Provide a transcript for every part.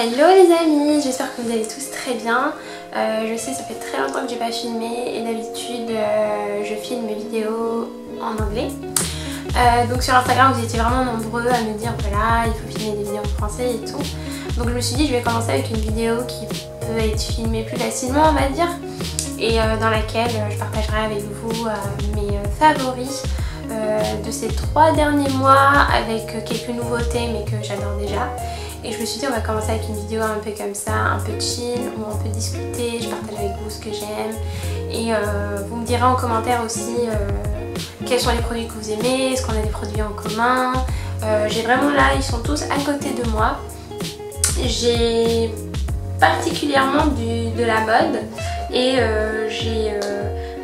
Hello les amis, j'espère que vous allez tous très bien. Je sais, ça fait très longtemps que j'ai pas filmé et d'habitude je filme mes vidéos en anglais. Donc sur Instagram vous étiez vraiment nombreux à me dire voilà, il faut filmer des vidéos en français et tout. Donc je me suis dit je vais commencer avec une vidéo qui peut être filmée plus facilement on va dire. Et dans laquelle je partagerai avec vous mes favoris de ces 3 derniers mois avec quelques nouveautés mais que j'adore déjà. Et je me suis dit on va commencer avec une vidéo un peu comme ça, un peu chill, où on peut discuter, je partage avec vous ce que j'aime. Et vous me direz en commentaire aussi quels sont les produits que vous aimez, est-ce qu'on a des produits en commun. J'ai vraiment là, ils sont tous à côté de moi. J'ai particulièrement de la mode et j'ai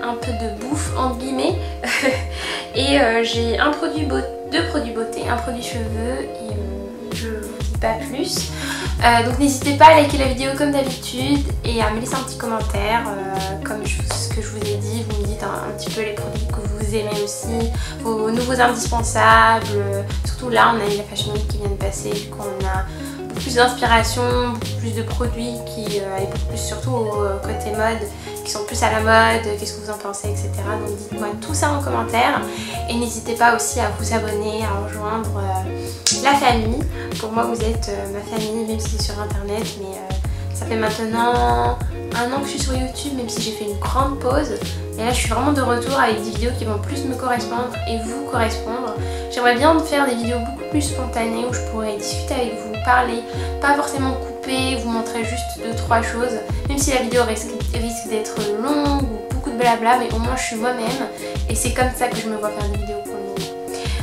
un peu de bouffe en guillemets. Et j'ai deux produits beauté, un produit cheveux et je vous dis pas plus. Donc n'hésitez pas à liker la vidéo comme d'habitude et à me laisser un petit commentaire comme ce que je vous ai dit. Vous me dites un petit peu les produits que vous aimez aussi, vos nouveaux indispensables. Surtout là on a eu la Fashion Week qui vient de passer, du coup on a beaucoup plus d'inspiration, beaucoup plus de produits qui et beaucoup plus surtout au côté mode, qui sont plus à la mode, qu'est-ce que vous en pensez, etc. Donc dites-moi tout ça en commentaire et n'hésitez pas aussi à vous abonner, à rejoindre la famille. Pour moi vous êtes ma famille, même si c'est sur internet, mais ça fait maintenant 1 an que je suis sur YouTube, même si j'ai fait une grande pause. Et là je suis vraiment de retour avec des vidéos qui vont plus me correspondre et vous correspondre. J'aimerais bien faire des vidéos beaucoup plus spontanées où je pourrais discuter avec vous, parler, pas forcément couper, vous montrer juste 2-3 choses. Même si la vidéo risque d'être longue ou beaucoup de blabla, mais au moins je suis moi-même. Et c'est comme ça que je me vois faire des vidéos pour le moment.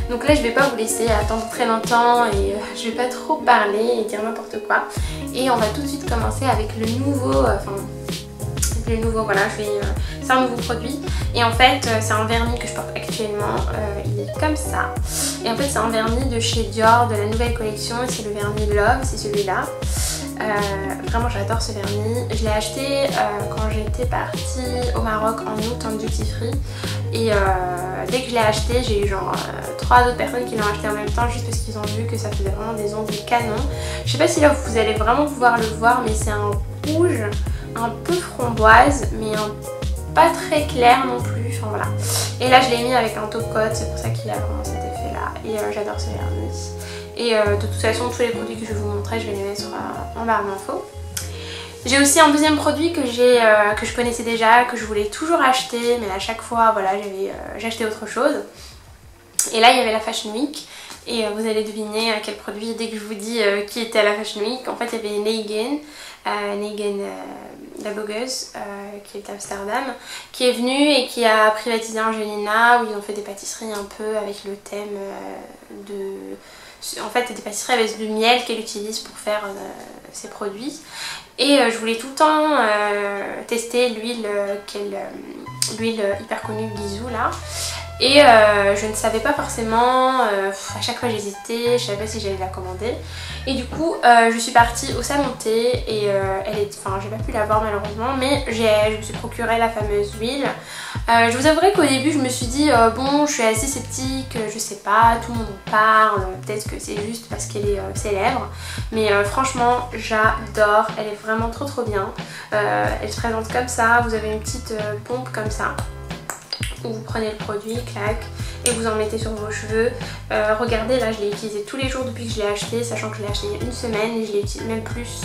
Donc là je vais pas vous laisser attendre très longtemps et je vais pas trop parler et dire n'importe quoi. Et on va tout de suite commencer avec le nouveau, voilà, c'est un nouveau produit. Et en fait c'est un vernis que je porte actuellement, il est comme ça. Et en fait c'est un vernis de chez Dior, de la nouvelle collection, c'est le vernis Love, c'est celui-là. Vraiment j'adore ce vernis. Je l'ai acheté quand j'étais partie au Maroc en août en duty free. Et dès que je l'ai acheté, j'ai eu genre 3 autres personnes qui l'ont acheté en même temps juste parce qu'ils ont vu que ça faisait vraiment des ongles canon. Je sais pas si là vous allez vraiment pouvoir le voir, mais c'est un rouge un peu framboise mais pas très clair non plus, enfin voilà. Et là je l'ai mis avec un top coat, c'est pour ça qu'il a vraiment cet effet là. Et j'adore ce vernis. Et de toute façon tous les produits que je vais vous montrer je vais les mettre en barre d'infos. J'ai aussi un deuxième produit que je connaissais déjà, que je voulais toujours acheter, mais à chaque fois voilà j'achetais autre chose. Et là il y avait la Fashion Week et vous allez deviner quel produit dès que je vous dis qui était à la Fashion Week. En fait il y avait Neigen, la blogueuse qui est d'Amsterdam, qui est venue et qui a privatisé Angelina, où ils ont fait des pâtisseries un peu avec le thème en fait des pâtisseries avec du miel qu'elle utilise pour faire ses produits. Et je voulais tout le temps tester l'huile hyper connue Bisou là. Et je ne savais pas forcément, à chaque fois j'hésitais, je savais pas si j'allais la commander. Et du coup je suis partie au salon de thé et j'ai pas pu la voir malheureusement, mais je me suis procuré la fameuse huile. Je vous avouerai qu'au début je me suis dit bon je suis assez sceptique, je sais pas, tout le monde en parle, peut-être que c'est juste parce qu'elle est célèbre. Mais franchement j'adore, elle est vraiment trop bien. Elle se présente comme ça, vous avez une petite pompe comme ça, où vous prenez le produit, clac, et vous en mettez sur vos cheveux. Regardez là je l'ai utilisé tous les jours depuis que je l'ai acheté, sachant que je l'ai acheté il y a 1 semaine et je l'ai utilisé même plus,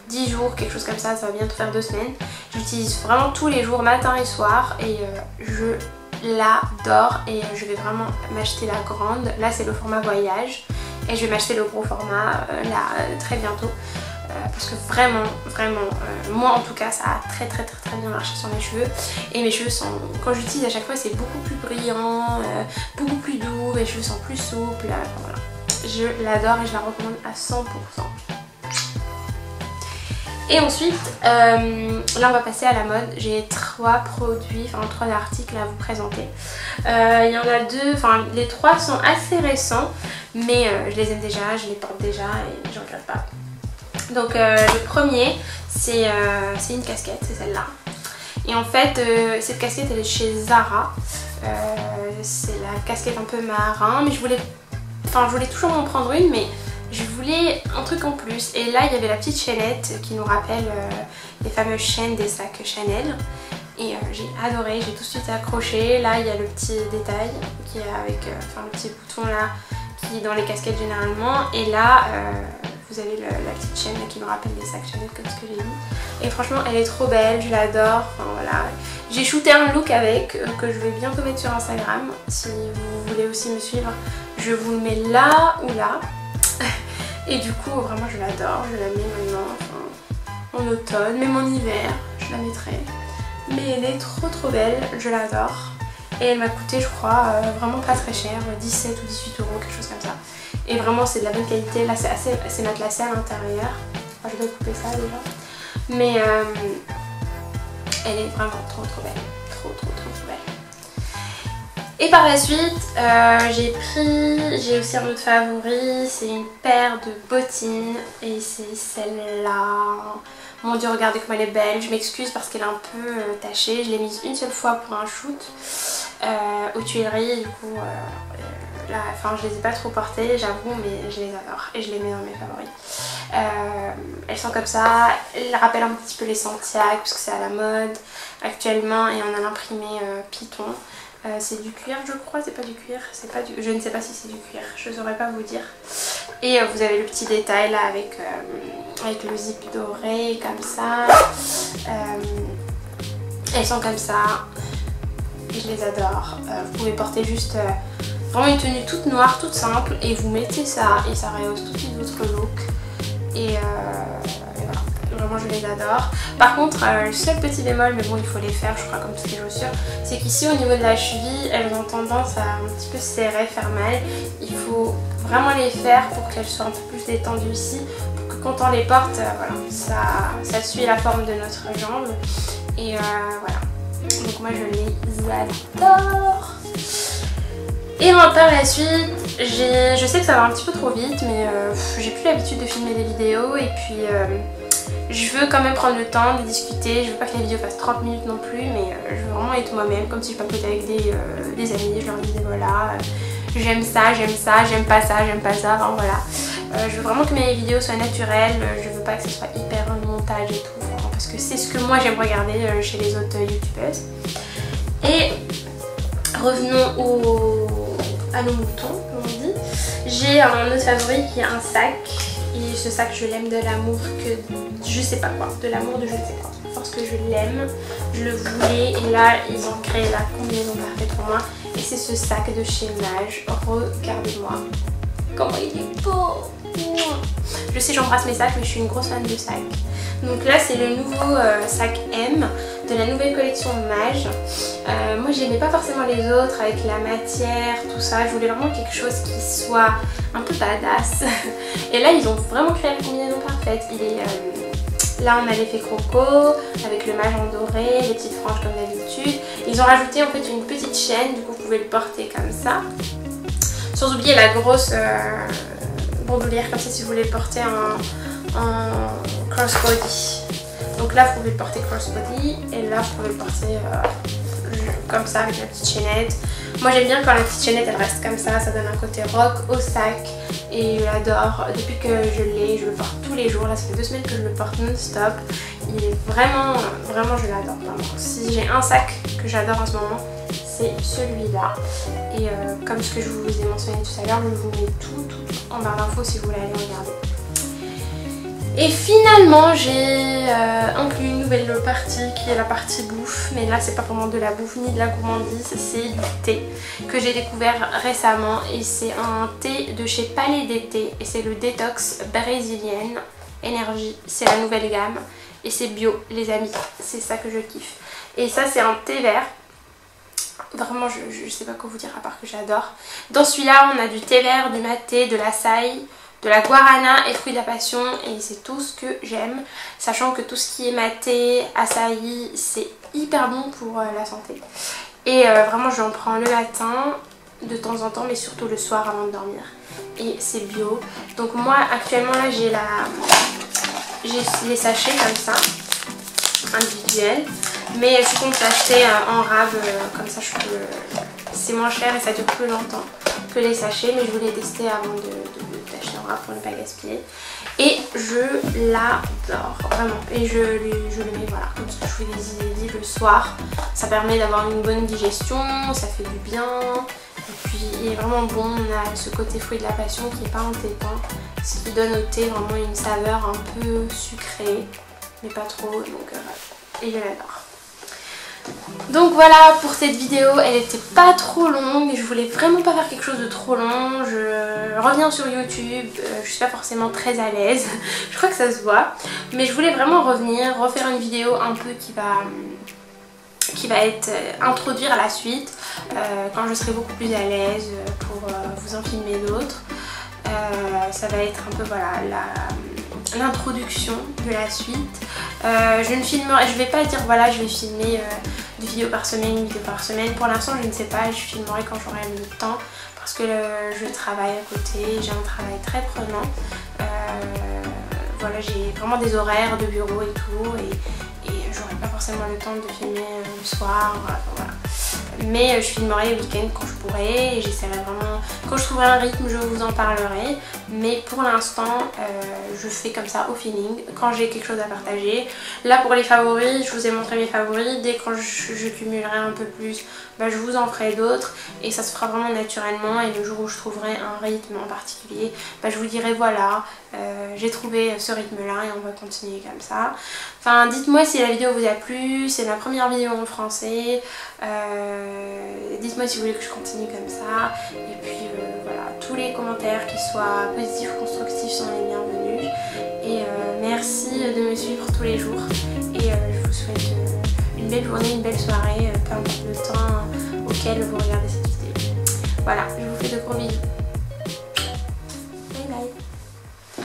10 jours, quelque chose comme ça, ça va bientôt faire 2 semaines. J'utilise vraiment tous les jours, matin et soir, et je l'adore. Et je vais vraiment m'acheter la grande, là c'est le format voyage, et je vais m'acheter le gros format là très bientôt. Parce que vraiment moi en tout cas ça a très bien marché sur mes cheveux. Et mes cheveux sont, quand j'utilise à chaque fois c'est beaucoup plus brillant, beaucoup plus doux, mes cheveux sont plus souples, voilà. Je l'adore et je la recommande à 100%. Et ensuite là on va passer à la mode. J'ai 3 produits, enfin 3 articles à vous présenter. Il y en a 2, enfin les 3 sont assez récents, mais je les aime déjà, je les porte déjà et je regrette pas. Donc le premier c'est une casquette, c'est celle-là. Et en fait cette casquette elle est chez Zara. C'est la casquette un peu marin, mais je voulais toujours en prendre une, mais je voulais un truc en plus. Et là il y avait la petite chaînette qui nous rappelle les fameuses chaînes des sacs Chanel. Et j'ai adoré, j'ai tout de suite accroché. Là il y a le petit détail qui est avec le petit bouton là qui est dans les casquettes généralement. Et là vous avez la petite chaîne qui nous rappelle les sacs Chanel comme ce que j'ai dit. Et franchement elle est trop belle, je l'adore. Enfin, voilà. J'ai shooté un look avec que je vais bientôt mettre sur Instagram. Si vous voulez aussi me suivre, je vous le mets là ou là. Et du coup vraiment je l'adore, je la mets maintenant en automne, même en hiver je la mettrai. Mais elle est trop belle, je l'adore. Et elle m'a coûté je crois vraiment pas très cher, 17 ou 18 euros, quelque chose comme ça. Et vraiment c'est de la bonne qualité, là c'est matelassé à l'intérieur. Enfin, je dois couper ça déjà. Mais elle est vraiment trop belle, trop belle. Et par la suite j'ai aussi un autre favori, c'est une paire de bottines et c'est celle-là. Mon dieu, regardez comme elle est belle, je m'excuse parce qu'elle est un peu tachée, je l'ai mise une seule fois pour un shoot aux Tuileries, du coup là, enfin je les ai pas trop portées j'avoue, mais je les adore et je les mets dans mes favoris. Elles sont comme ça, elles rappellent un petit peu les Santiago parce que c'est à la mode actuellement et on a l'imprimé Python. C'est du cuir je crois, c'est pas du cuir, je ne sais pas si c'est du cuir, je saurais pas vous dire. Et vous avez le petit détail là avec le zip doré comme ça. Elles sont comme ça, je les adore. Vous pouvez porter juste vraiment une tenue toute noire, toute simple et vous mettez ça et ça rehausse tout de suite votre look. Et voilà. Vraiment je les adore. Par contre le seul petit bémol, mais bon il faut les faire je crois comme toutes les chaussures, c'est qu'ici au niveau de la cheville elles ont tendance à un petit peu serrer, faire mal. Il faut vraiment les faire pour qu'elles soient un peu plus détendues ici, pour que quand on les porte voilà, ça suit la forme de notre jambe. Et voilà, donc moi je les adore. Et par la suite, je sais que ça va un petit peu trop vite, mais j'ai plus l'habitude de filmer des vidéos et puis je veux quand même prendre le temps de discuter. Je veux pas que la vidéo fasse 30 minutes non plus, mais je veux vraiment être moi-même, comme si je papotais avec des amis. Je leur disais voilà, j'aime ça, j'aime pas ça, enfin voilà. Je veux vraiment que mes vidéos soient naturelles, je veux pas que ce soit hyper montage et tout, parce que c'est ce que moi j'aime regarder chez les autres youtubeuses. Et revenons à nos moutons, comme on dit. J'ai un autre favori qui est un sac. Et ce sac, je l'aime de l'amour que je sais pas quoi, de l'amour de je ne sais quoi. Parce que je l'aime, je le voulais et là ils ont créé la combinaison parfaite pour moi. Et c'est ce sac de chez Mage. Regardez-moi comment il est beau. Je sais, j'embrasse mes sacs, mais je suis une grosse fan de sacs. Donc là c'est le nouveau sac M de la nouvelle collection Mage. Moi j'aimais pas forcément les autres avec la matière, tout ça. Je voulais vraiment quelque chose qui soit un peu badass. Et là ils ont vraiment créé la combinaison parfaite. Il est, là on a l'effet croco avec le mage en doré, les petites franges comme d'habitude. Ils ont rajouté en fait une petite chaîne, du coup vous pouvez le porter comme ça. Sans oublier la grosse bandoulière comme ça si vous voulez le porter en crossbody. Donc là vous pouvez le porter crossbody et là vous pouvez le porter comme ça avec la petite chaînette. Moi j'aime bien quand la petite chaînette elle reste comme ça donne un côté rock au sac et je l'adore. Depuis que je l'ai, je le porte tous les jours. Là ça fait 2 semaines que je le porte non-stop. Il est vraiment je l'adore vraiment. Si j'ai un sac que j'adore en ce moment, c'est celui-là. Et comme ce que je vous ai mentionné tout à l'heure, je vous mets tout en barre d'infos si vous voulez aller regarder. Et finalement j'ai inclus une nouvelle partie qui est la partie bouffe, mais là c'est pas vraiment de la bouffe ni de la gourmandise, c'est du thé que j'ai découvert récemment et c'est un thé de chez Palais d'été et c'est le détox brésilienne énergie, c'est la nouvelle gamme et c'est bio les amis, c'est ça que je kiffe. Et ça c'est un thé vert. Vraiment je sais pas quoi vous dire à part que j'adore. Dans celui-là on a du thé vert, du maté, de l'açaï, de la guarana et fruits de la passion et c'est tout ce que j'aime, sachant que tout ce qui est maté, açaï, c'est hyper bon pour la santé. Et vraiment j'en prends le matin de temps en temps mais surtout le soir avant de dormir. Et c'est bio. Donc moi actuellement là j'ai les sachets comme ça, individuels. Mais je compte l'acheter en rab, comme ça c'est moins cher et ça dure plus longtemps que les sachets. Mais je voulais tester avant de tâches Nora pour ne pas gaspiller. Et je l'adore vraiment. Et je le mets voilà, comme ça je fais des idées le soir. Ça permet d'avoir une bonne digestion, ça fait du bien. Et puis il est vraiment bon, on a ce côté fruit de la passion qui n'est pas entêtant. Ce qui donne au thé vraiment une saveur un peu sucrée, mais pas trop. Donc et je l'adore. Donc voilà pour cette vidéo, elle était pas trop longue, je voulais vraiment pas faire quelque chose de trop long, je reviens sur YouTube, je suis pas forcément très à l'aise, je crois que ça se voit, mais je voulais vraiment revenir, refaire une vidéo un peu qui va être introduire la suite, quand je serai beaucoup plus à l'aise pour vous en filmer d'autres. Ça va être un peu voilà l'introduction de la suite. Je vais pas dire voilà je vais filmer une vidéo par semaine, Pour l'instant je ne sais pas, je filmerai quand j'aurai le temps parce que je travaille à côté, j'ai un travail très prenant. Voilà, j'ai vraiment des horaires de bureau et tout et j'aurai pas forcément le temps de filmer le soir, voilà. Mais je filmerai les week-ends quand je pourrai et j'essaierai vraiment, quand je trouverai un rythme je vous en parlerai, mais pour l'instant je fais comme ça au feeling, quand j'ai quelque chose à partager. Là pour les favoris, je vous ai montré mes favoris, dès quand je cumulerai un peu plus, bah, je vous en ferai d'autres et ça se fera vraiment naturellement et le jour où je trouverai un rythme en particulier, bah, je vous dirai voilà, j'ai trouvé ce rythme là et on va continuer comme ça. Enfin dites-moi si la vidéo vous a plu, c'est ma première vidéo en français, dites-moi si vous voulez que je continue comme ça et puis voilà, tous les commentaires qui soient positifs ou constructifs sont les bienvenus et merci de me suivre tous les jours et je vous souhaite une belle journée, une belle soirée, peu importe le temps auquel vous regardez cette vidéo. Voilà, je vous fais de gros bisous.